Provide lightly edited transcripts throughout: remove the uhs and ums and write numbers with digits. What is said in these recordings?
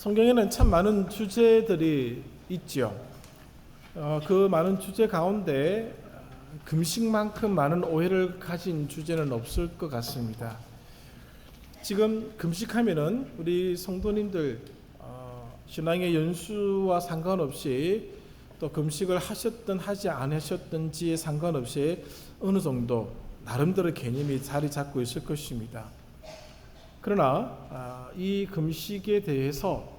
성경에는 참 많은 주제들이 있죠. 그 많은 주제 가운데 금식만큼 많은 오해를 가진 주제는 없을 것 같습니다. 지금 금식하면은 우리 성도님들 신앙의 연수와 상관없이 또 금식을 하셨든 하지 않으셨든지에 상관없이 어느 정도 나름대로 개념이 자리 잡고 있을 것입니다. 그러나 이 금식에 대해서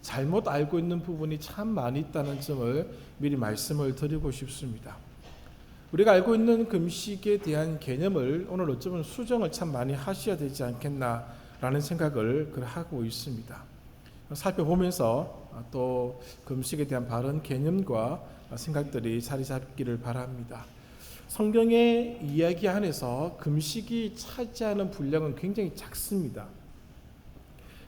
잘못 알고 있는 부분이 참 많이 있다는 점을 미리 말씀을 드리고 싶습니다. 우리가 알고 있는 금식에 대한 개념을 오늘 어쩌면 수정을 참 많이 하셔야 되지 않겠나라는 생각을 하고 있습니다. 살펴보면서 또 금식에 대한 바른 개념과 생각들이 자리 잡기를 바랍니다. 성경의 이야기 안에서 금식이 차지하는 분량은 굉장히 작습니다.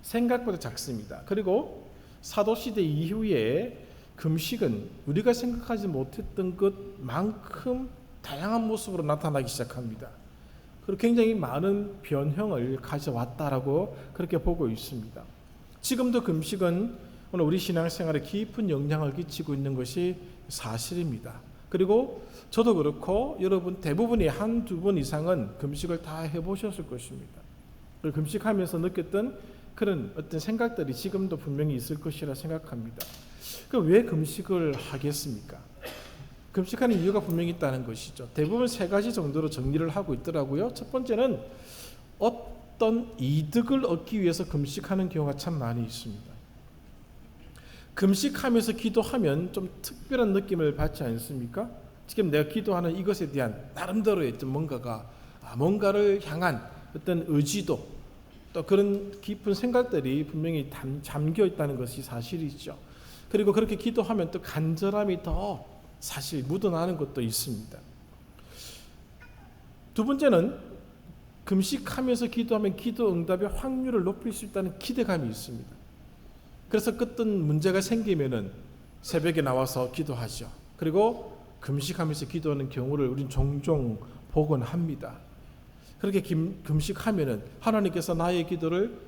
생각보다 작습니다. 그리고 사도시대 이후에 금식은 우리가 생각하지 못했던 것만큼 다양한 모습으로 나타나기 시작합니다. 그리고 굉장히 많은 변형을 가져왔다라고 그렇게 보고 있습니다. 지금도 금식은 오늘 우리 신앙생활에 깊은 영향을 끼치고 있는 것이 사실입니다. 그리고 저도 그렇고 여러분 대부분이 한두 번 이상은 금식을 다 해보셨을 것입니다. 그리고 금식하면서 느꼈던 그런 어떤 생각들이 지금도 분명히 있을 것이라 생각합니다. 그럼 왜 금식을 하겠습니까? 금식하는 이유가 분명히 있다는 것이죠. 대부분 세 가지 정도로 정리를 하고 있더라고요. 첫 번째는 어떤 이득을 얻기 위해서 금식하는 경우가 참 많이 있습니다. 금식하면서 기도하면 좀 특별한 느낌을 받지 않습니까? 지금 내가 기도하는 이것에 대한 나름대로의 어떤 뭔가를 향한 어떤 의지도 또 그런 깊은 생각들이 분명히 잠겨 있다는 것이 사실이죠. 그리고 그렇게 기도하면 또 간절함이 더 사실 묻어나는 것도 있습니다. 두 번째는 금식하면서 기도하면 기도 응답의 확률을 높일 수 있다는 기대감이 있습니다. 그래서 어떤 문제가 생기면은 새벽에 나와서 기도하죠. 그리고 금식하면서 기도하는 경우를 우리는 종종 보곤 합니다. 그렇게 금식하면은 하나님께서 나의 기도를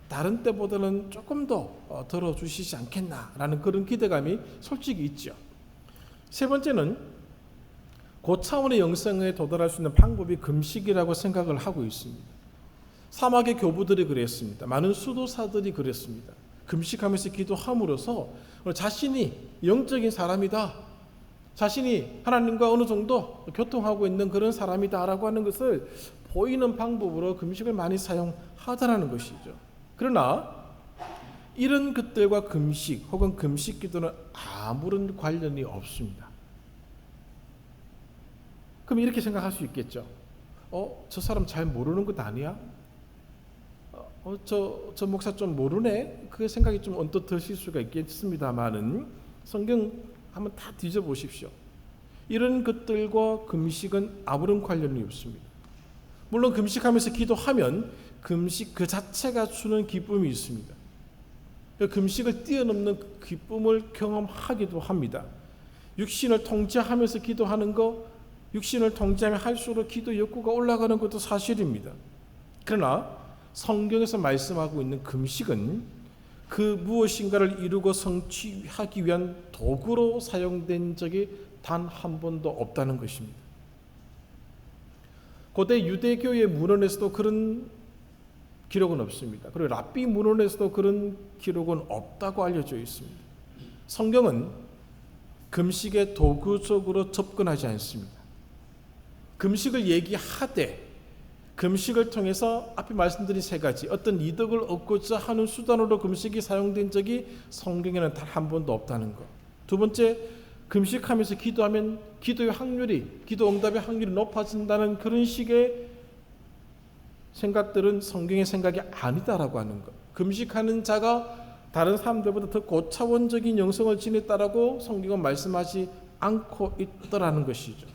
다른 때보다는 조금 더 들어주시지 않겠나라는 그런 기대감이 솔직히 있죠. 세 번째는 고차원의 영성에 도달할 수 있는 방법이 금식이라고 생각을 하고 있습니다. 사막의 교부들이 그랬습니다. 많은 수도사들이 그랬습니다. 금식하면서 기도함으로써 자신이 영적인 사람이다, 자신이 하나님과 어느 정도 교통하고 있는 그런 사람이다라고 하는 것을 보이는 방법으로 금식을 많이 사용하더라는 것이죠. 그러나 이런 것들과 금식 혹은 금식 기도는 아무런 관련이 없습니다. 그럼 이렇게 생각할 수 있겠죠. 저 사람 잘 모르는 것 아니야? 저 목사 좀 모르네? 그 생각이 좀 언뜻 드실 수가 있겠습니다만은 성경 한번 다 뒤져보십시오. 이런 것들과 금식은 아무런 관련이 없습니다. 물론 금식하면서 기도하면 금식 그 자체가 주는 기쁨이 있습니다. 금식을 뛰어넘는 기쁨을 경험하기도 합니다. 육신을 통제하면서 기도하는 거, 육신을 통제하면 할수록 기도 욕구가 올라가는 것도 사실입니다. 그러나 성경에서 말씀하고 있는 금식은 그 무엇인가를 이루고 성취하기 위한 도구로 사용된 적이 단 한 번도 없다는 것입니다. 고대 유대교의 문헌에서도 그런 기록은 없습니다. 그리고 랍비 문헌에서도 그런 기록은 없다고 알려져 있습니다. 성경은 금식에 도구적으로 접근하지 않습니다. 금식을 얘기하되 금식을 통해서 앞에 말씀드린 세 가지 어떤 이득을 얻고자 하는 수단으로 금식이 사용된 적이 성경에는 단 한 번도 없다는 것. 두 번째, 금식하면서 기도하면 기도의 확률이, 기도 응답의 확률이 높아진다는 그런 식의 생각들은 성경의 생각이 아니다라고 하는 것. 금식하는 자가 다른 사람들보다 더 고차원적인 영성을 지녔다라고 성경은 말씀하지 않고 있더라는 것이죠.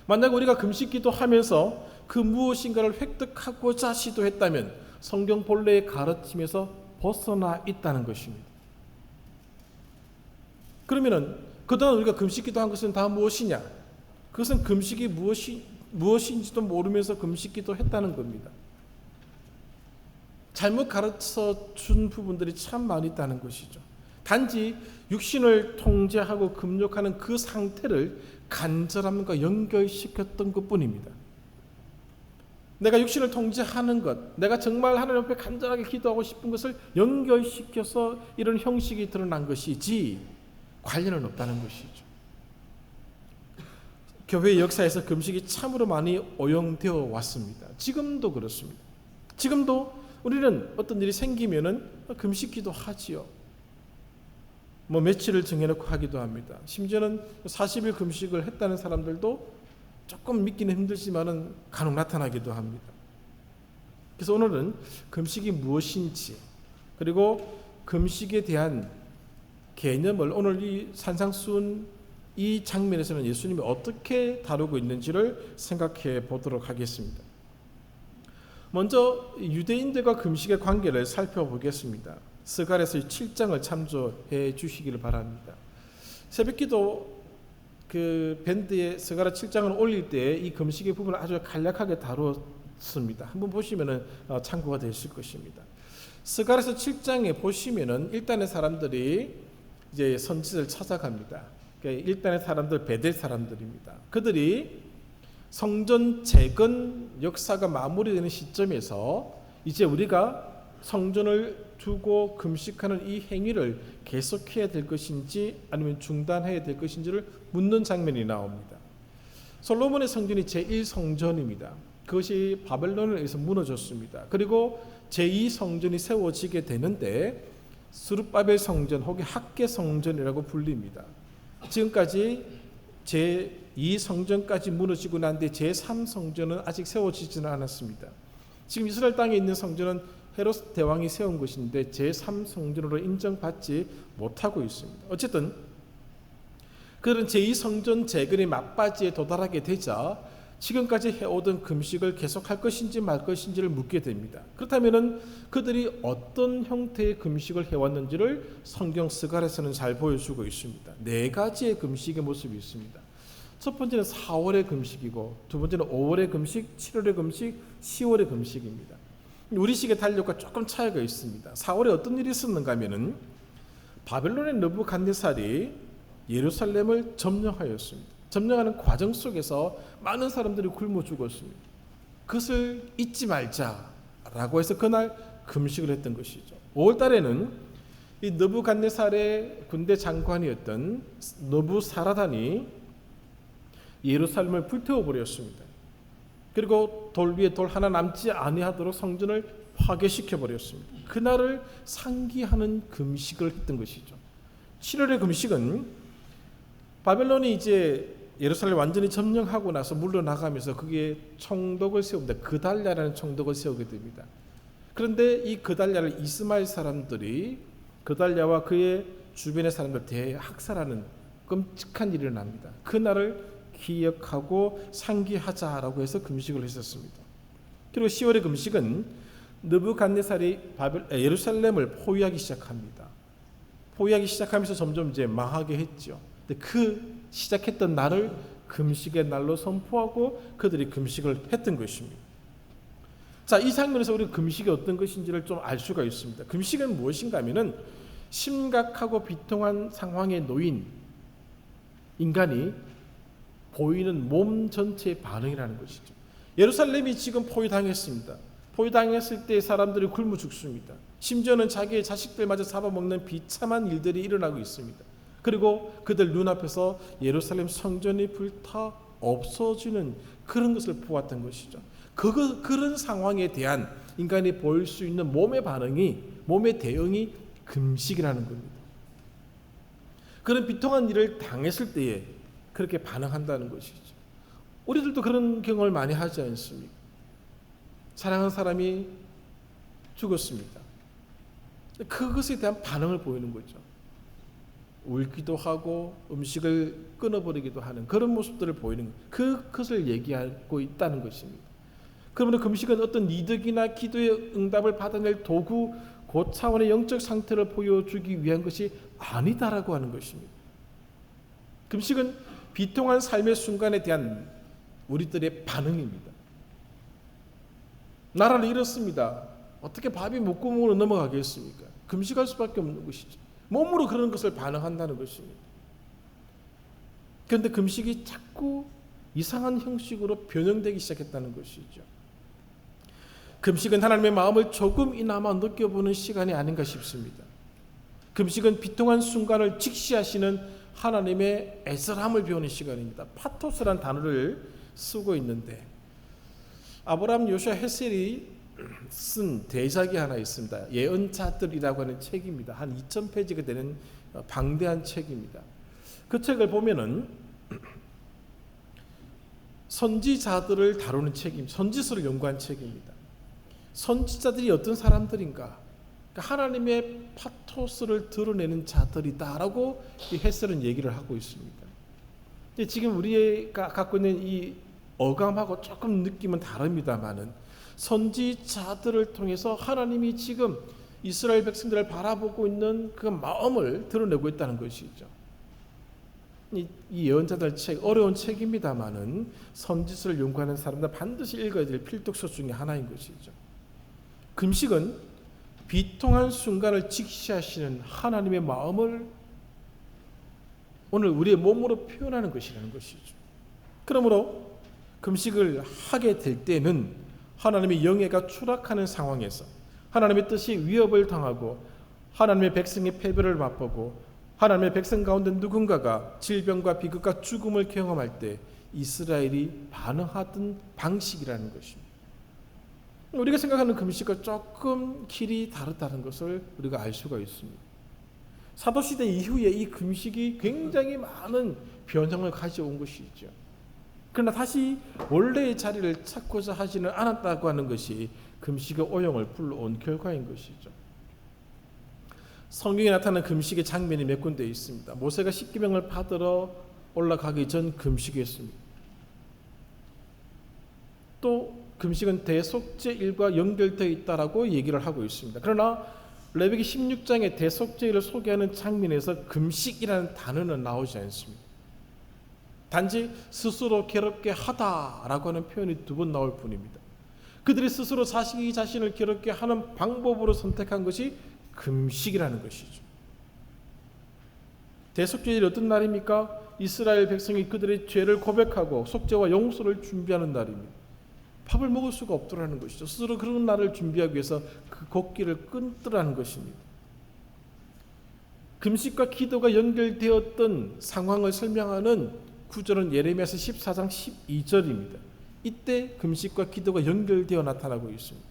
만약 우리가 금식 기도하면서 그 무엇인가를 획득하고자 시도했다면 성경 본래의 가르침에서 벗어나 있다는 것입니다. 그러면은 그동안 우리가 금식 기도한 것은 다 무엇이냐? 그것은 금식이 무엇인지도 모르면서 금식 기도했다는 겁니다. 잘못 가르쳐 준 부분들이 참 많이 있다는 것이죠. 단지 육신을 통제하고 금욕하는 그 상태를 간절함과 연결시켰던 것뿐입니다. 내가 육신을 통제하는 것, 내가 정말 하나님 앞에 간절하게 기도하고 싶은 것을 연결시켜서 이런 형식이 드러난 것이지 관련은 없다는 것이죠. 교회 역사에서 금식이 참으로 많이 오용되어 왔습니다. 지금도 그렇습니다. 지금도 우리는 어떤 일이 생기면은 금식 기도하지요. 뭐 며칠을 정해놓고 하기도 합니다. 심지어는 40일 금식을 했다는 사람들도 조금 믿기는 힘들지만은 간혹 나타나기도 합니다. 그래서 오늘은 금식이 무엇인지, 그리고 금식에 대한 개념을 오늘 이 산상수훈 이 장면에서는 예수님이 어떻게 다루고 있는지를 생각해 보도록 하겠습니다. 먼저 유대인들과 금식의 관계를 살펴보겠습니다. 스가랴서 7장을 참조해 주시기를 바랍니다. 새벽기도 그 밴드에 스가랴 7장을 올릴 때 이 금식의 부분을 아주 간략하게 다뤘습니다. 한번 보시면은 참고가 되실 것입니다. 스가랴서 7장에 보시면은 일단의 사람들이 이제 선지자를 찾아갑니다. 그러니까 일단의 사람들 베델 사람들입니다. 그들이 성전 재건 역사가 마무리되는 시점에서 이제 우리가 성전을 두고 금식하는 이 행위를 계속해야 될 것인지 아니면 중단해야 될 것인지를 묻는 장면이 나옵니다. 솔로몬의 성전이 제1성전입니다. 그것이 바벨론에 의해서 무너졌습니다. 그리고 제2성전이 세워지게 되는데 스룹바벨 성전 혹은 학계 성전이라고 불립니다. 지금까지 제2성전까지 무너지고 난 뒤 제3성전은 아직 세워지지는 않았습니다. 지금 이스라엘 땅에 있는 성전은 헤롯 대왕이 세운 것인데 제3성전으로 인정받지 못하고 있습니다. 어쨌든 그런 제2성전 재건이 막바지에 도달하게 되자 지금까지 해오던 금식을 계속할 것인지 말 것인지를 묻게 됩니다. 그렇다면 그들이 어떤 형태의 금식을 해왔는지를 성경 스가랴서는 잘 보여주고 있습니다. 4가지의 금식의 모습이 있습니다. 첫 번째는 4월의 금식이고, 두 번째는 5월의 금식, 7월의 금식, 10월의 금식입니다. 우리식의 달력과 조금 차이가 있습니다. 4월에 어떤 일이 있었는가 하면은 바벨론의 느부갓네살이 예루살렘을 점령하였습니다. 점령하는 과정 속에서 많은 사람들이 굶어 죽었습니다. 그것을 잊지 말자라고 해서 그날 금식을 했던 것이죠. 5월 달에는 이 느부갓네살의 군대 장관이었던 느부사라단이 예루살렘을 불태워 버렸습니다. 그리고 돌 위에 돌 하나 남지 아니하도록 성전을 파괴시켜 버렸습니다. 그날을 상기하는 금식을 했던 것이죠. 7월의 금식은 바벨론이 이제 예루살렘 완전히 점령하고 나서 물러나가면서 그게 총독을 세웁니다. 그달랴라는 총독을 세우게 됩니다. 그런데 이 그달랴를 이스마엘 사람들이 그달랴와 그의 주변의 사람들 대학살하는 끔찍한 일이 일어납니다. 그날을 기억하고 상기하자라고 해서 금식을 했었습니다. 그리고 10월의 금식은 느부갓네살이 예루살렘을 포위하기 시작합니다. 포위하기 시작하면서 점점 이제 망하게 했죠. 근데 그 시작했던 날을 금식의 날로 선포하고 그들이 금식을 했던 것입니다. 자, 이 장면에서 우리가 금식이 어떤 것인지를 좀 알 수가 있습니다. 금식은 무엇인가 하면은 심각하고 비통한 상황에 놓인 인간이 보이는 몸 전체의 반응이라는 것이죠. 예루살렘이 지금 포위당했습니다. 포위당했을 때 사람들이 굶어 죽습니다. 심지어는 자기의 자식들마저 잡아먹는 비참한 일들이 일어나고 있습니다. 그리고 그들 눈앞에서 예루살렘 성전이 불타 없어지는 그런 것을 보았던 것이죠. 그런 상황에 대한 인간이 보일 수 있는 몸의 반응이, 몸의 대응이 금식이라는 겁니다. 그런 비통한 일을 당했을 때에 그렇게 반응한다는 것이죠. 우리들도 그런 경험을 많이 하지 않습니까? 사랑하는 사람이 죽었습니다. 그것에 대한 반응을 보이는 거죠. 울기도 하고 음식을 끊어버리기도 하는 그런 모습들을 보이는 그것을 얘기하고 있다는 것입니다. 그러므로 금식은 어떤 이득이나 기도의 응답을 받아낼 도구, 고차원의 영적 상태를 보여주기 위한 것이 아니다라고 하는 것입니다. 금식은 비통한 삶의 순간에 대한 우리들의 반응입니다. 나라를 잃었습니다. 어떻게 밥이 목구멍으로 넘어가겠습니까? 금식할 수밖에 없는 것이죠. 몸으로 그런 것을 반응한다는 것입니다. 그런데 금식이 자꾸 이상한 형식으로 변형되기 시작했다는 것이죠. 금식은 하나님의 마음을 조금이나마 느껴보는 시간이 아닌가 싶습니다. 금식은 비통한 순간을 직시하시는 하나님의 애절함을 배우는 시간입니다. 파토스란 단어를 쓰고 있는데 아브라함 요시아 헤셀이 쓴 대작이 하나 있습니다. 예언자들이라고 하는 책입니다. 한 2000페이지가 되는 방대한 책입니다. 그 책을 보면은 선지자들을 다루는 책입니다. 선지서를 연구한 책입니다. 선지자들이 어떤 사람들인가? 그러니까 하나님의 파토스를 드러내는 자들이다라고 이 헤셀은 얘기를 하고 있습니다. 지금 우리가 갖고 있는 이 어감하고 조금 느낌은 다릅니다만은 선지자들을 통해서 하나님이 지금 이스라엘 백성들을 바라보고 있는 그 마음을 드러내고 있다는 것이죠. 이 예언자들 책, 어려운 책입니다만은 선지서를 연구하는 사람들 반드시 읽어야 될 필독서 중에 하나인 것이죠. 금식은 비통한 순간을 직시하시는 하나님의 마음을 오늘 우리의 몸으로 표현하는 것이라는 것이죠. 그러므로 금식을 하게 될 때는 하나님의 영예가 추락하는 상황에서 하나님의 뜻이 위협을 당하고 하나님의 백성의 패배를 맛보고 하나님의 백성 가운데 누군가가 질병과 비극과 죽음을 경험할 때 이스라엘이 반응하던 방식이라는 것입니다. 우리가 생각하는 금식과 조금 길이 다르다는 것을 우리가 알 수가 있습니다. 사도시대 이후에 이 금식이 굉장히 많은 변형을 가져온 것이죠. 그러나 다시 원래의 자리를 찾고자 하지는 않았다고 하는 것이 금식의 오용을 불러온 결과인 것이죠. 성경에 나타난 금식의 장면이 몇 군데 있습니다. 모세가 십계명을 받으러 올라가기 전 금식했습니다. 또 금식은 대속죄일과 연결되어 있다라고 얘기를 하고 있습니다. 그러나 레위기 16장의 대속죄일을 소개하는 장면에서 금식이라는 단어는 나오지 않습니다. 단지 스스로 괴롭게 하다라고 하는 표현이 2번 나올 뿐입니다. 그들이 스스로 자기 자신을 괴롭게 하는 방법으로 선택한 것이 금식이라는 것이죠. 대속죄일이 어떤 날입니까? 이스라엘 백성이 그들의 죄를 고백하고 속죄와 용서를 준비하는 날입니다. 밥을 먹을 수가 없더라는 것이죠. 스스로 그런 날을 준비하기 위해서 그 곡기를 끊더라는 것입니다. 금식과 기도가 연결되었던 상황을 설명하는 구절은 예레미야서 14장 12절입니다. 이때 금식과 기도가 연결되어 나타나고 있습니다.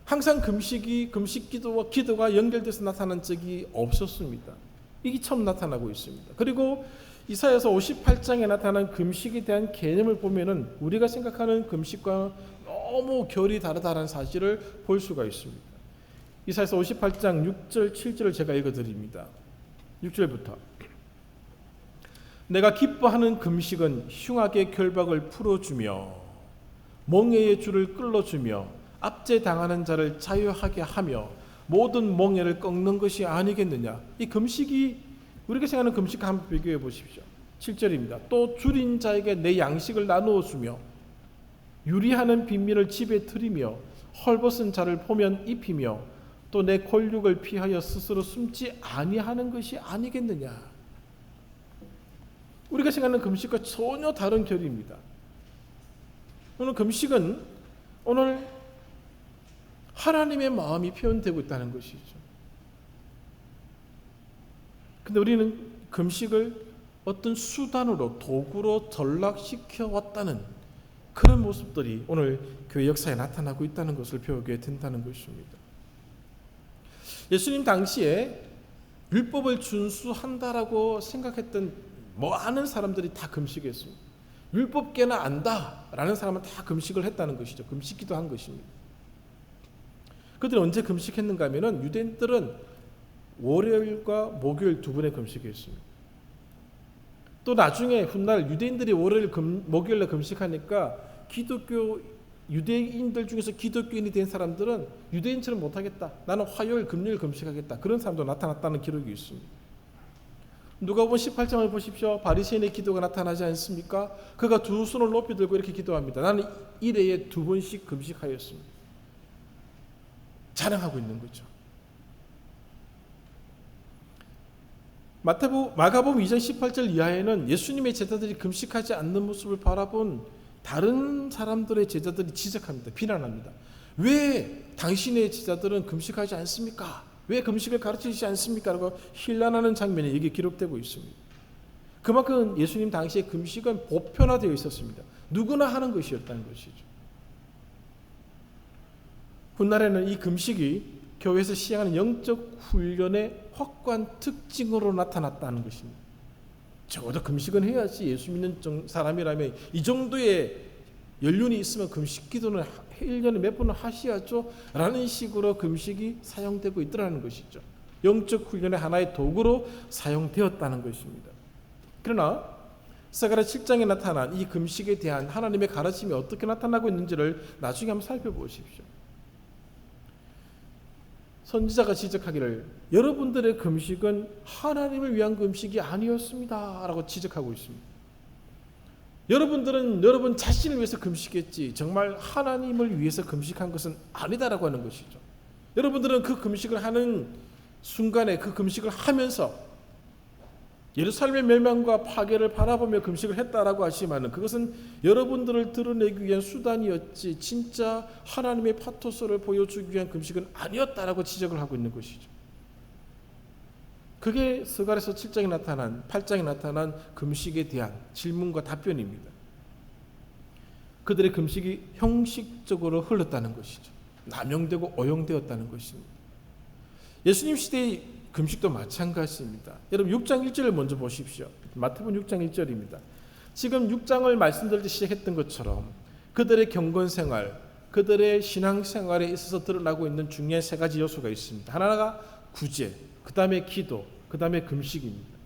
항상 금식 기도와 기도가 연결돼서 나타난 적이 없었습니다. 이게 처음 나타나고 있습니다. 그리고 이사야서 58장에 나타난 금식에 대한 개념을 보면은 우리가 생각하는 금식과 너무 결이 다르다는 사실을 볼 수가 있습니다. 이사야서 58장 6절 7절을 제가 읽어드립니다. 6절부터 내가 기뻐하는 금식은 흉악의 결박을 풀어주며 멍에의 줄을 끌어주며 압제당하는 자를 자유하게 하며 모든 멍에를 꺾는 것이 아니겠느냐. 이 금식이 우리가 생각하는 금식과 한번 비교해 보십시오. 7절입니다. 또 줄인 자에게 내 양식을 나누어 주며 유리하는 빈민을 집에 들이며 헐벗은 자를 보면 입히며 또 내 권력을 피하여 스스로 숨지 아니하는 것이 아니겠느냐. 우리가 생각하는 금식과 전혀 다른 결입니다. 오늘 금식은 오늘 하나님의 마음이 표현되고 있다는 것이죠. 근데 우리는 금식을 어떤 수단으로 도구로 전락시켜 왔다는 그런 모습들이 오늘 교회 역사에 나타나고 있다는 것을 배우게 된다는 것입니다. 예수님 당시에 율법을 준수한다라고 생각했던 많은 사람들이 다 금식했습니다. 율법계는 안다라는 사람은 다 금식을 했다는 것이죠. 금식기도 한 것입니다. 그들이 언제 금식했는가 하면은 유대인들은 월요일과 목요일 2번에 금식했습니다. 또 나중에 훗날 유대인들이 월요일 목요일에 금식하니까 기독교 유대인들 중에서 기독교인이 된 사람들은 유대인처럼 못하겠다. 나는 화요일 금요일 금식하겠다. 그런 사람도 나타났다는 기록이 있습니다. 누가복음 18장을 보십시오. 바리새인의 기도가 나타나지 않습니까? 그가 두 손을 높이 들고 이렇게 기도합니다. 나는 일회에 2번씩 금식하였습니다. 자랑하고 있는 거죠. 마가복음 2장 18절 이하에는 예수님의 제자들이 금식하지 않는 모습을 바라본 다른 사람들의 제자들이 지적합니다. 비난합니다. 왜 당신의 제자들은 금식하지 않습니까? 왜 금식을 가르치지 않습니까? 라고 힐난하는 장면이 여기 기록되고 있습니다. 그만큼 예수님 당시에 금식은 보편화되어 있었습니다. 누구나 하는 것이었다는 것이죠. 훗날에는 이 금식이 교회에서 시행하는 영적 훈련의 확고한 특징으로 나타났다는 것입니다. 적어도 금식은 해야지, 예수 믿는 사람이라면 이 정도의 연륜이 있으면 금식 기도는 1년에 몇 번은 하셔야죠 라는 식으로 금식이 사용되고 있더라는 것이죠. 영적 훈련의 하나의 도구로 사용되었다는 것입니다. 그러나 스가랴 7장에 나타난 이 금식에 대한 하나님의 가르침이 어떻게 나타나고 있는지를 나중에 한번 살펴보십시오. 선지자가 지적하기를 여러분들의 금식은 하나님을 위한 금식이 아니었습니다 라고 지적하고 있습니다. 여러분들은 여러분 자신을 위해서 금식했지 정말 하나님을 위해서 금식한 것은 아니다라고 하는 것이죠. 여러분들은 그 금식을 하는 순간에 그 금식을 하면서 예루살렘의 멸망과 파괴를 바라보며 금식을 했다라고 하지만 그것은 여러분들을 드러내기 위한 수단이었지 진짜 하나님의 파토스를 보여주기 위한 금식은 아니었다라고 지적을 하고 있는 것이죠. 그게 스가랴서 8장에 나타난 금식에 대한 질문과 답변입니다. 그들의 금식이 형식적으로 흘렀다는 것이죠. 남용되고 오용되었다는 것입니다. 예수님 시대의 금식도 마찬가지입니다. 여러분 6장 1절을 먼저 보십시오. 마태복음 6장 1절입니다. 지금 6장을 말씀드릴 때 시작했던 것처럼 그들의 경건생활, 그들의 신앙생활에 있어서 드러나고 있는 중요한 3가지 요소가 있습니다. 하나가 구제, 그 다음에 기도, 그 다음에 금식입니다.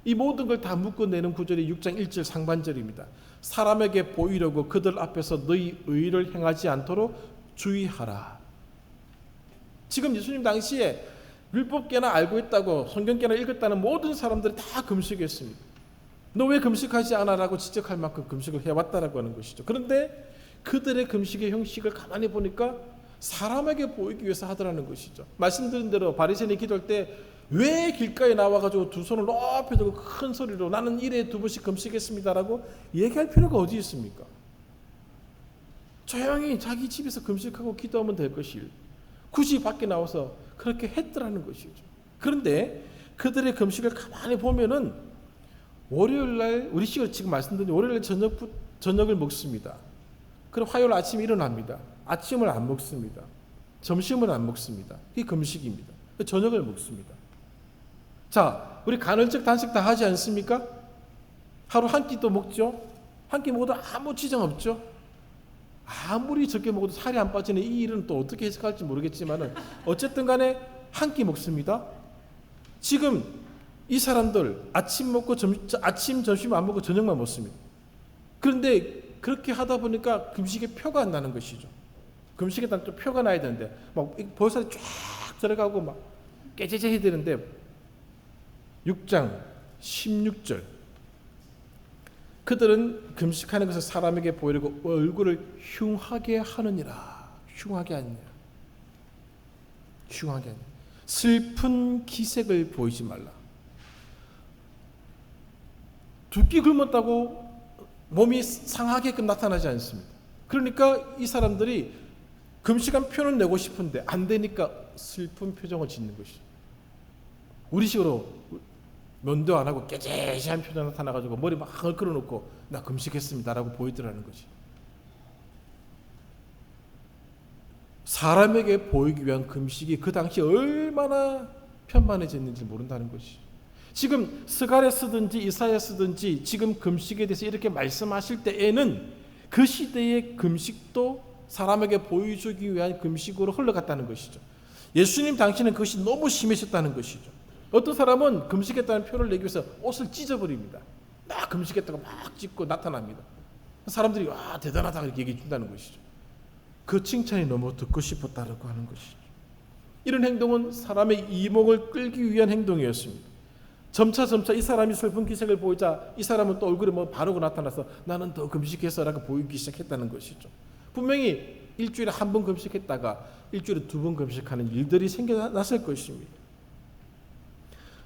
이 모든 걸 다 묶어내는 구절이 6장 1절 상반절입니다. 사람에게 보이려고 그들 앞에서 너희 의를 행하지 않도록 주의하라. 지금 예수님 당시에 율법계나 알고 있다고 성경계나 읽었다는 모든 사람들이 다 금식했습니다. 너 왜 금식하지 않아? 라고 지적할 만큼 금식을 해왔다라고 하는 것이죠. 그런데 그들의 금식의 형식을 가만히 보니까 사람에게 보이기 위해서 하더라는 것이죠. 말씀드린 대로 바리새인이 기도할 때 왜 길가에 나와가지고 두 손을 높이 들고 큰 소리로 나는 일에 2번씩 금식했습니다라고 얘기할 필요가 어디 있습니까? 조용히 자기 집에서 금식하고 기도하면 될 것일 굳이 밖에 나와서 그렇게 했더라는 것이죠. 그런데 그들의 금식을 가만히 보면은 월요일날 우리 식으로 지금 말씀드린 월요일날 저녁을 먹습니다. 그럼 화요일 아침에 일어납니다. 아침을 안 먹습니다. 점심을 안 먹습니다. 이게 금식입니다. 저녁을 먹습니다. 자, 우리 간헐적 단식 다 하지 않습니까? 하루 한 끼도 먹죠. 한 끼 먹어도 아무 지장 없죠. 아무리 적게 먹어도 살이 안 빠지는 이 일은 또 어떻게 해석할지 모르겠지만 어쨌든 간에 한 끼 먹습니다. 지금 이 사람들 아침 먹고 아침 점심 안 먹고 저녁만 먹습니다. 그런데 그렇게 하다 보니까 금식의 표가 안 나는 것이죠. 금식에 따른 또 표가 나야 되는데 막 볼살이 쫙 들어가고 막 깨재재 해야 되는데 6장 16절 그들은 금식하는 것을 사람에게 보이려고 얼굴을 흉하게 하느니라. 흉하게 하느니라. 흉하게 하느니라. 슬픈 기색을 보이지 말라. 두 끼 굶었다고 몸이 상하게끔 나타나지 않습니다. 그러니까 이 사람들이 금식한 표는 내고 싶은데 안 되니까 슬픈 표정을 짓는 것이죠. 우리식으로 면도 안 하고 깨재시한 표정 나타나가지고 머리 막 끌어놓고 나 금식했습니다라고 보이더라는 것이. 사람에게 보이기 위한 금식이 그 당시 얼마나 편만해졌는지 모른다는 것이. 지금 스가랴 쓰든지 이사야 쓰든지 지금 금식에 대해서 이렇게 말씀하실 때에는 그 시대의 금식도 사람에게 보여주기 위한 금식으로 흘러갔다는 것이죠. 예수님 당시는 그것이 너무 심해졌다는 것이죠. 어떤 사람은 금식했다는 표를 내기 위해서 옷을 찢어버립니다. 나 금식했다고 막 찢고 나타납니다. 사람들이 와 대단하다 이렇게 얘기해 준다는 것이죠. 그 칭찬이 너무 듣고 싶었다고 하는 것이죠. 이런 행동은 사람의 이목을 끌기 위한 행동이었습니다. 점차 이 사람이 슬픈 기색을 보이자 이 사람은 또 얼굴에 뭐 바르고 나타나서 나는 더 금식해서라고 보이기 시작했다는 것이죠. 분명히 일주일에 한 번 금식했다가 일주일에 두 번 금식하는 일들이 생겨났을 것입니다.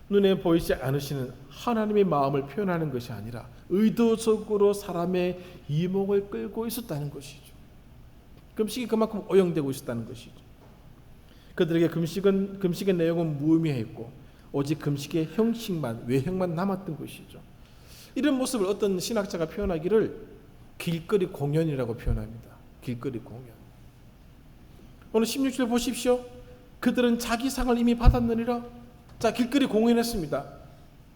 눈에 보이지 않으시는 하나님의 마음을 표현하는 것이 아니라 의도적으로 사람의 이목을 끌고 있었다는 것이죠. 금식이 그만큼 오용되고 있었다는 것이죠. 그들에게 금식의 내용은 무의미했고 오직 금식의 형식만, 외형만 남았던 것이죠. 이런 모습을 어떤 신학자가 표현하기를 길거리 공연이라고 표현합니다. 길거리 공연. 오늘 16절 보십시오. 그들은 자기 상을 이미 받았느니라. 자, 길거리 공연했습니다.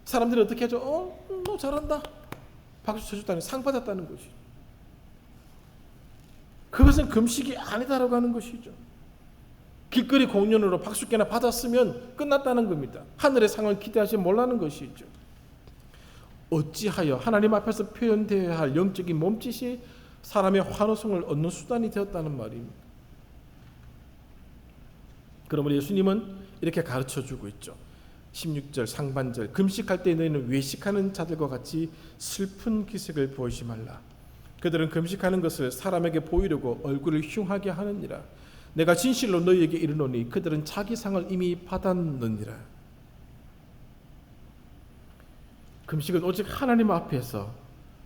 사람들이 어떻게 하죠? 너 잘한다. 박수 쳐줬다는, 상 받았다는 것이죠. 그것은 금식이 아니다라고 하는 것이죠. 길거리 공연으로 박수께나 받았으면 끝났다는 겁니다. 하늘의 상을 기대하지 말라는 것이죠. 어찌하여 하나님 앞에서 표현되어야 할 영적인 몸짓이 사람의 환호성을 얻는 수단이 되었다는 말입니다. 그러므로 예수님은 이렇게 가르쳐주고 있죠. 16절 상반절, 금식할 때 너희는 외식하는 자들과 같이 슬픈 기색을 보이지 말라. 그들은 금식하는 것을 사람에게 보이려고 얼굴을 흉하게 하느니라. 내가 진실로 너희에게 이르노니 그들은 자기 상을 이미 받았느니라. 금식은 오직 하나님 앞에서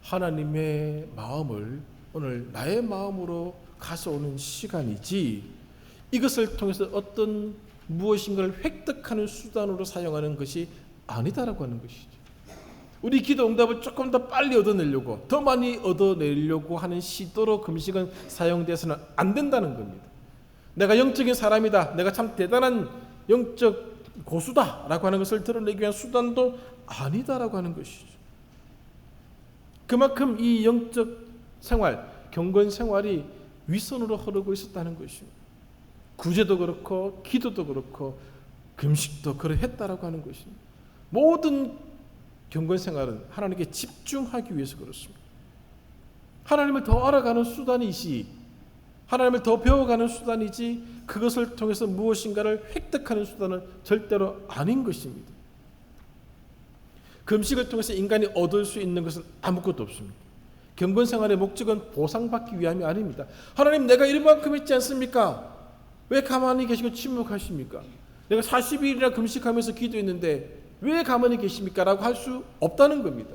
하나님의 마음을 오늘 나의 마음으로 가져오는 시간이지, 이것을 통해서 어떤 무엇인가를 획득하는 수단으로 사용하는 것이 아니다라고 하는 것이죠. 우리 기도 응답을 조금 더 빨리 얻어내려고, 더 많이 얻어내려고 하는 시도로 금식은 사용돼서는 안 된다는 겁니다. 내가 영적인 사람이다, 내가 참 대단한 영적 고수다라고 하는 것을 드러내기 위한 수단도 아니다라고 하는 것이죠. 그만큼 이 영적 생활, 경건 생활이 윗선으로 흐르고 있었다는 것입니다. 구제도 그렇고 기도도 그렇고 금식도 그러했다라고 하는 것입니다. 모든 경건 생활은 하나님께 집중하기 위해서 그렇습니다. 하나님을 더 알아가는 수단이지, 하나님을 더 배워가는 수단이지, 그것을 통해서 무엇인가를 획득하는 수단은 절대로 아닌 것입니다. 금식을 통해서 인간이 얻을 수 있는 것은 아무것도 없습니다. 경건 생활의 목적은 보상받기 위함이 아닙니다. 하나님, 내가 이만큼 했지 않습니까? 왜 가만히 계시고 침묵하십니까? 내가 40일이나 금식하면서 기도했는데 왜 가만히 계십니까? 라고 할 수 없다는 겁니다.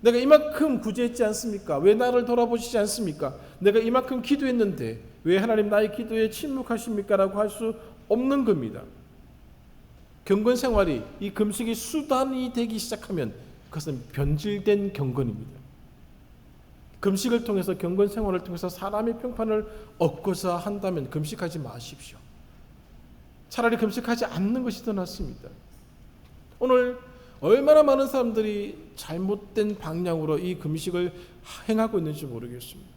내가 이만큼 구제했지 않습니까? 왜 나를 돌아보시지 않습니까? 내가 이만큼 기도했는데 왜 하나님 나의 기도에 침묵하십니까? 라고 할 수 없는 겁니다. 경건 생활이, 이 금식이 수단이 되기 시작하면 그것은 변질된 경건입니다. 금식을 통해서, 경건 생활을 통해서 사람의 평판을 얻고자 한다면 금식하지 마십시오. 차라리 금식하지 않는 것이 더 낫습니다. 오늘 얼마나 많은 사람들이 잘못된 방향으로 이 금식을 행하고 있는지 모르겠습니다.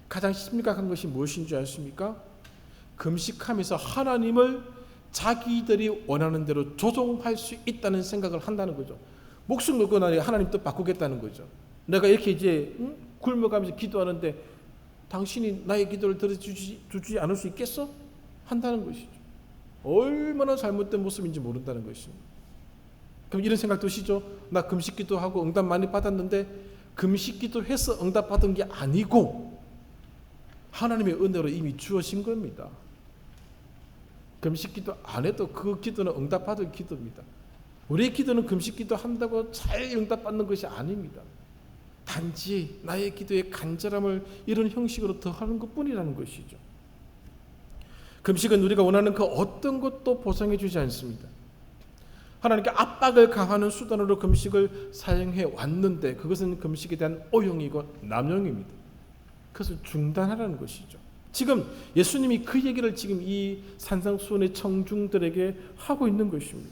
가장 심각한 것이 무엇인 줄 아십니까? 금식하면서 하나님을 자기들이 원하는 대로 조종할 수 있다는 생각을 한다는 거죠. 목숨 걸고 하나님 뜻 바꾸겠다는 거죠. 내가 이렇게 이제 굶어가면서 기도하는데 당신이 나의 기도를 들어주지 않을 수 있겠어? 한다는 것이죠. 얼마나 잘못된 모습인지 모른다는 것입니다. 그럼 이런 생각 드시죠? 나 금식 기도하고 응답 많이 받았는데 금식 기도해서 응답 받은 게 아니고 하나님의 은혜로 이미 주어진 겁니다. 금식 기도 안 해도 그 기도는 응답 받을 기도입니다. 우리의 기도는 금식 기도 한다고 잘 응답 받는 것이 아닙니다. 단지 나의 기도의 간절함을 이런 형식으로 더하는 것뿐이라는 것이죠. 금식은 우리가 원하는 그 어떤 것도 보상해 주지 않습니다. 하나님께 압박을 가하는 수단으로 금식을 사용해 왔는데 그것은 금식에 대한 오용이고 남용입니다. 그것을 중단하라는 것이죠. 지금 예수님이 그 얘기를 지금 이 산상수훈의 청중들에게 하고 있는 것입니다.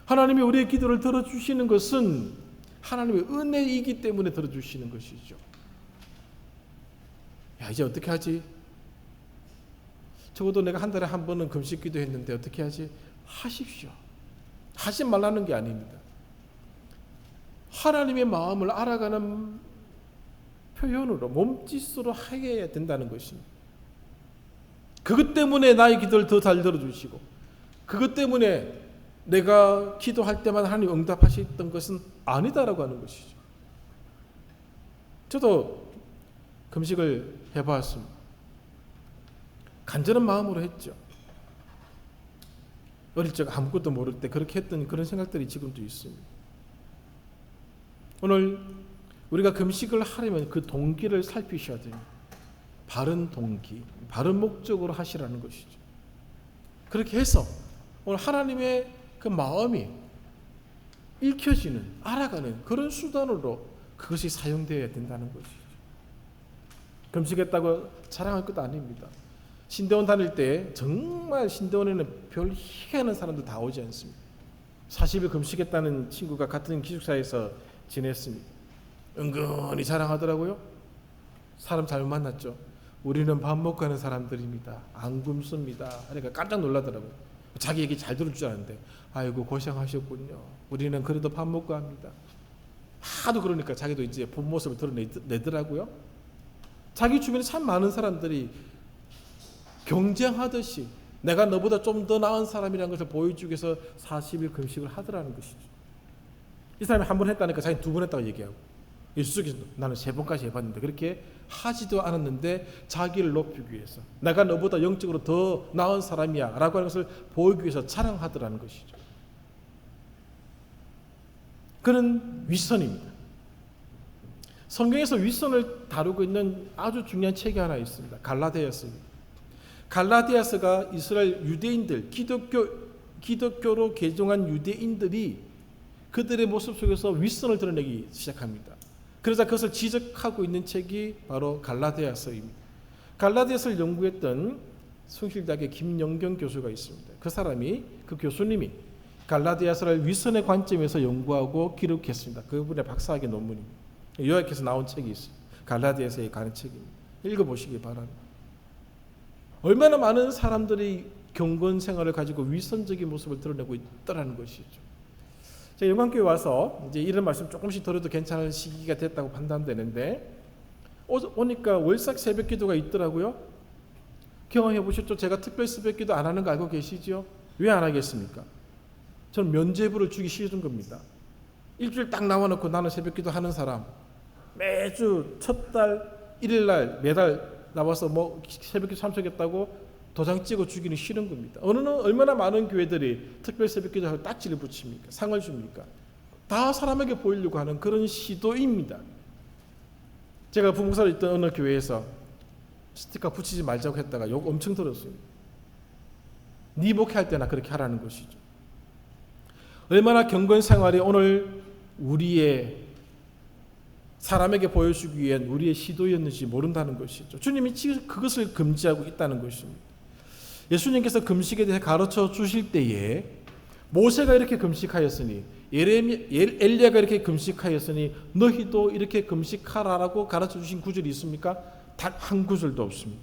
하나님이 우리의 기도를 들어주시는 것은 하나님의 은혜이기 때문에 들어주시는 것이죠. 야, 이제 어떻게 하지? 적어도 내가 한 달에 한 번은 금식 기도했는데 어떻게 하지? 하십시오. 하지 말라는 게 아닙니다. 하나님의 마음을 알아가는 표현으로, 몸짓으로 하게 된다는 것입니다. 그것 때문에 나의 기도를 더 잘 들어주시고, 그것 때문에 내가 기도할 때마다 하나님 응답하셨던 것은 아니다라고 하는 것이죠. 저도 금식을 해봤습니다. 간절한 마음으로 했죠. 어릴 적 아무것도 모를 때 그렇게 했던 그런 생각들이 지금도 있습니다. 오늘 우리가 금식을 하려면 그 동기를 살피셔야 됩니다. 바른 동기, 바른 목적으로 하시라는 것이죠. 그렇게 해서 오늘 하나님의 그 마음이 읽혀지는, 알아가는 그런 수단으로 그것이 사용되어야 된다는 것이죠. 금식했다고 자랑할 것도 아닙니다. 신대원 다닐 때 정말 신대원에는 별 희한한 사람들 다 오지 않습니다. 40일 금식했다는 친구가 같은 기숙사에서 지냈습니다. 은근히 자랑하더라고요. 사람 잘못 만났죠. 우리는 밥 먹고 가는 사람들입니다. 안 굶습니다. 그러니까 깜짝 놀라더라고요. 자기 얘기 잘 들을 줄 아는데 아이고 고생하셨군요. 우리는 그래도 밥 먹고 합니다. 하도 그러니까 자기도 이제 본 모습을 드러내더라고요. 자기 주변에 참 많은 사람들이 경쟁하듯이 내가 너보다 좀 더 나은 사람이라는 것을 보여주기 위해서 40일 금식을 하더라는 것이죠. 이 사람이 한 번 했다니까 자기는 두 번 했다고 얘기하고, 예수께서 나는 3번까지 해봤는데 그렇게 하지도 않았는데 자기를 높이기 위해서 내가 너보다 영적으로 더 나은 사람이야 라고 하는 것을 보이기 위해서 자랑하더라는 것이죠. 그런 윗선입니다. 성경에서 윗선을 다루고 있는 아주 중요한 책이 하나 있습니다. 갈라디아서입니다. 갈라디아서가 이스라엘 유대인들, 기독교로 개종한 유대인들이 그들의 모습 속에서 윗선을 드러내기 시작합니다. 그러자 그것을 지적하고 있는 책이 바로 갈라디아서입니다. 갈라디아서를 연구했던 숭실대학의 김영경 교수가 있습니다. 그 교수님이 갈라디아서를 윗선의 관점에서 연구하고 기록했습니다. 그분의 박사학위 논문입니다. 요약해서 나온 책이 있어요. 갈라디아서에 관한 책입니다. 읽어보시기 바랍니다. 얼마나 많은 사람들이 경건 생활을 가지고 윗선적인 모습을 드러내고 있다는 것이죠. 제가 영광교회 와서 이제 이런 말씀 조금씩 들어도 괜찮은 시기가 됐다고 판단되는데, 오니까 월삭 새벽 기도가 있더라고요. 경험해 보셨죠? 제가 특별 새벽 기도 안 하는 거 알고 계시죠? 왜 안 하겠습니까? 저는 면죄부를 주기 싫은 겁니다. 일주일 딱 나와놓고 나는 새벽 기도 하는 사람, 매주 첫 달 1일 날 매달 나와서 새벽 기도 참석했다고 도장 찍어 주기는 싫은 겁니다. 얼마나 많은 교회들이 특별 새벽 기도하고 딱지를 붙입니까? 상을 줍니까? 다 사람에게 보이려고 하는 그런 시도입니다. 제가 부목사로 있던 어느 교회에서 스티커 붙이지 말자고 했다가 욕 엄청 들었습니다. 네 목회할 때나 그렇게 하라는 것이죠. 얼마나 경건 생활이 오늘 우리의 사람에게 보여주기 위한 우리의 시도였는지 모른다는 것이죠. 주님이 그것을 금지하고 있다는 것입니다. 예수님께서 금식에 대해 가르쳐 주실 때에 모세가 이렇게 금식하였으니, 엘리야가 이렇게 금식하였으니 너희도 이렇게 금식하라라고 가르쳐 주신 구절이 있습니까? 단 한 구절도 없습니다.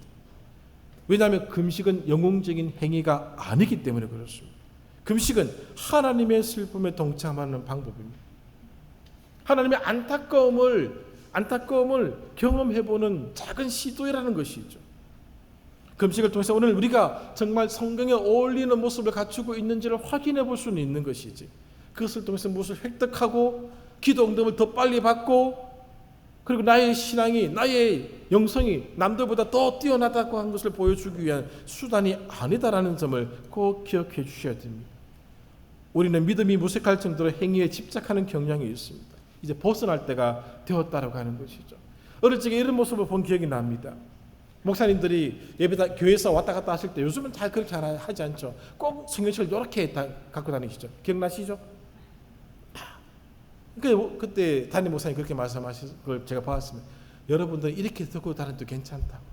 왜냐하면 금식은 영웅적인 행위가 아니기 때문에 그렇습니다. 금식은 하나님의 슬픔에 동참하는 방법입니다. 하나님의 안타까움을 경험해보는 작은 시도라는 것이죠. 금식을 통해서 오늘 우리가 정말 성경에 어울리는 모습을 갖추고 있는지를 확인해 볼 수는 있는 것이지, 그것을 통해서 무엇을 획득하고 기도 응답을 더 빨리 받고, 그리고 나의 신앙이, 나의 영성이 남들보다 더 뛰어나다고 한 것을 보여주기 위한 수단이 아니다라는 점을 꼭 기억해 주셔야 됩니다. 우리는 믿음이 무색할 정도로 행위에 집착하는 경향이 있습니다. 이제 벗어날 때가 되었다라고 하는 것이죠. 어릴 적에 이런 모습을 본 기억이 납니다. 목사님들이 예배당 교회에서 왔다 갔다 하실 때, 요즘은 잘 그렇게 하지 않죠. 꼭 성경책을 이렇게 갖고 다니시죠. 기억나시죠? 그때 담임 목사님 그렇게 말씀하신 걸 제가 봤습니다. 여러분들 이렇게 듣고 다녀도 괜찮다고,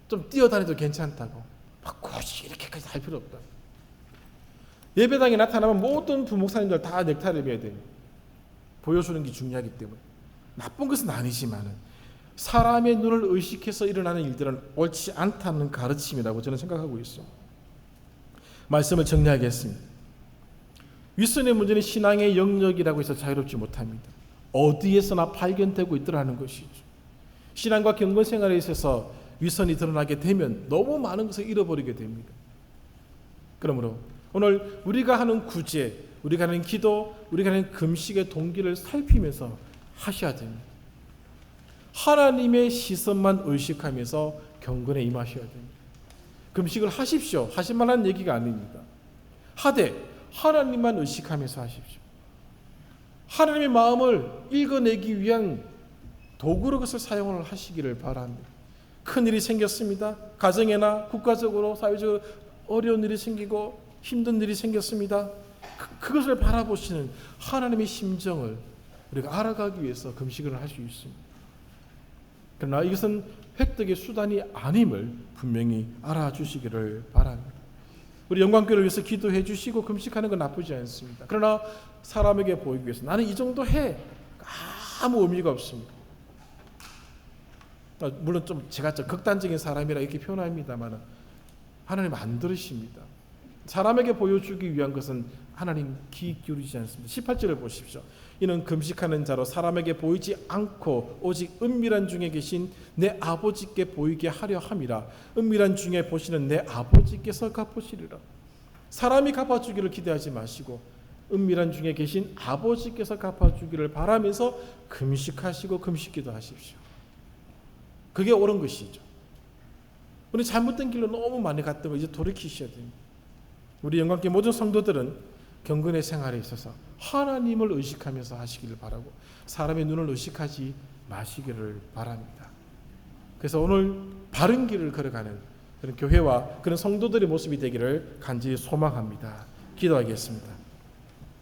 좀 뛰어다녀도 괜찮다고, 막 굳이 이렇게까지 할 필요 없다. 예배당에 나타나면 모든 부목사님들 다 넥타이를 매야 됩니다. 보여주는 게 중요하기 때문에. 나쁜 것은 아니지만 사람의 눈을 의식해서 일어나는 일들은 옳지 않다는 가르침이라고 저는 생각하고 있습니다. 말씀을 정리하겠습니다. 윗선의 문제는 신앙의 영역이라고 해서 자유롭지 못합니다. 어디에서나 발견되고 있더라는 것이죠. 신앙과 경건 생활에 있어서 윗선이 드러나게 되면 너무 많은 것을 잃어버리게 됩니다. 그러므로 오늘 우리가 하는 구제, 우리가 하는 기도, 우리가 하는 금식의 동기를 살피면서 하셔야 됩니다. 하나님의 시선만 의식하면서 경건에 임하셔야 됩니다. 금식을 하십시오. 하실 만한 얘기가 아닙니다. 하되 하나님만 의식하면서 하십시오. 하나님의 마음을 읽어내기 위한 도구로 그것을 사용을 하시기를 바랍니다. 큰 일이 생겼습니다. 가정에나 국가적으로 사회적으로 어려운 일이 생기고 힘든 일이 생겼습니다. 그것을 바라보시는 하나님의 심정을 우리가 알아가기 위해서 금식을 할 수 있습니다. 그러나 이것은 획득의 수단이 아님을 분명히 알아주시기를 바랍니다. 우리 영광교회를 위해서 기도해 주시고 금식하는 건 나쁘지 않습니다. 그러나 사람에게 보이기 위해서 나는 이 정도 해, 아무 의미가 없습니다. 물론 좀 제가 극단적인 사람이라 이렇게 표현합니다만 하나님 안 들으십니다. 사람에게 보여주기 위한 것은 하나님 귀 기울이지 않습니다. 18절을 보십시오. 이는 금식하는 자로 사람에게 보이지 않고 오직 은밀한 중에 계신 내 아버지께 보이게 하려 함이라. 은밀한 중에 보시는 내 아버지께서 갚으시리라. 사람이 갚아주기를 기대하지 마시고 은밀한 중에 계신 아버지께서 갚아주기를 바라면서 금식하시고 금식기도 하십시오. 그게 옳은 것이죠. 우리 잘못된 길로 너무 많이 갔던 거 이제 돌이키셔야 됩니다. 우리 영광교회 모든 성도들은 경건의 생활에 있어서 하나님을 의식하면서 하시기를 바라고 사람의 눈을 의식하지 마시기를 바랍니다. 그래서 오늘 바른 길을 걸어가는 그런 교회와 그런 성도들의 모습이 되기를 간절히 소망합니다. 기도하겠습니다.